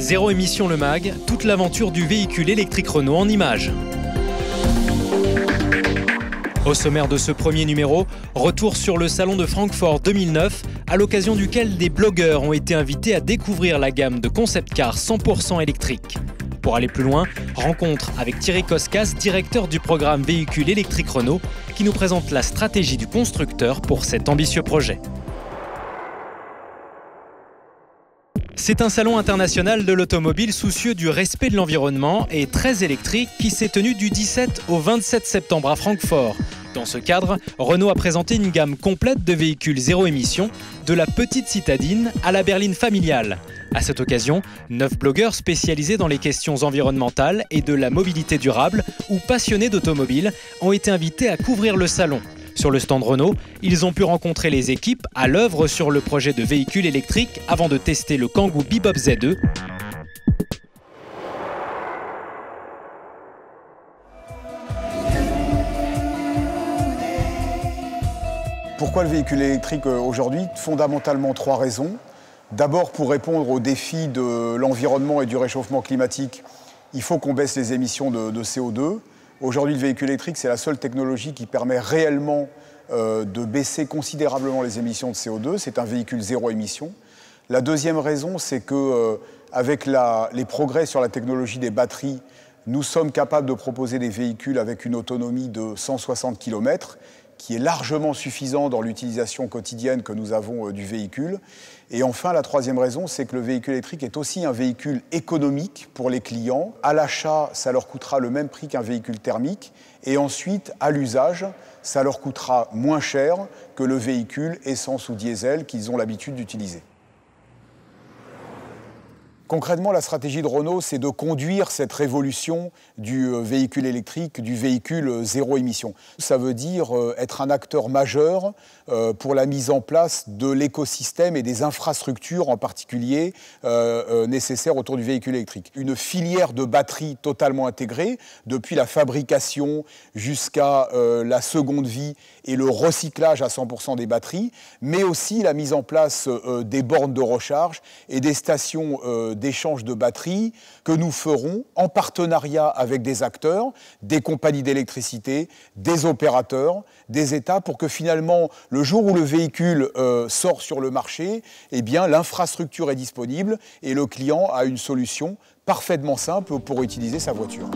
Zéro émission le MAG, toute l'aventure du véhicule électrique Renault en images. Au sommaire de ce premier numéro, retour sur le salon de Francfort 2009, à l'occasion duquel des blogueurs ont été invités à découvrir la gamme de concept cars 100% électriques. Pour aller plus loin, rencontre avec Thierry Koskas, directeur du programme véhicule électrique Renault, qui nous présente la stratégie du constructeur pour cet ambitieux projet. C'est un salon international de l'automobile soucieux du respect de l'environnement et très électrique qui s'est tenu du 17 au 27 septembre à Francfort. Dans ce cadre, Renault a présenté une gamme complète de véhicules zéro émission, de la petite citadine à la berline familiale. À cette occasion, 9 blogueurs spécialisés dans les questions environnementales et de la mobilité durable ou passionnés d'automobile ont été invités à couvrir le salon. Sur le stand Renault, ils ont pu rencontrer les équipes à l'œuvre sur le projet de véhicule électrique avant de tester le Kangoo Bebop Z2. Pourquoi le véhicule électrique aujourd'hui? Fondamentalement 3 raisons. D'abord, pour répondre aux défis de l'environnement et du réchauffement climatique, il faut qu'on baisse les émissions de CO2. Aujourd'hui, le véhicule électrique, c'est la seule technologie qui permet réellement de baisser considérablement les émissions de CO2. C'est un véhicule zéro émission. La deuxième raison, c'est qu'avec les progrès sur la technologie des batteries, nous sommes capables de proposer des véhicules avec une autonomie de 160 km, qui est largement suffisant dans l'utilisation quotidienne que nous avons du véhicule. Et enfin, la troisième raison, c'est que le véhicule électrique est aussi un véhicule économique pour les clients. À l'achat, ça leur coûtera le même prix qu'un véhicule thermique. Et ensuite, à l'usage, ça leur coûtera moins cher que le véhicule essence ou diesel qu'ils ont l'habitude d'utiliser. Concrètement, la stratégie de Renault, c'est de conduire cette révolution du véhicule électrique, du véhicule zéro émission. Ça veut dire être un acteur majeur pour la mise en place de l'écosystème et des infrastructures en particulier nécessaires autour du véhicule électrique. Une filière de batteries totalement intégrée, depuis la fabrication jusqu'à la seconde vie et le recyclage à 100% des batteries, mais aussi la mise en place des bornes de recharge et des stations d'échange de batteries que nous ferons en partenariat avec des acteurs, des compagnies d'électricité, des opérateurs, des États, pour que finalement, le jour où le véhicule sort sur le marché, eh bien, l'infrastructure est disponible et le client a une solution parfaitement simple pour utiliser sa voiture.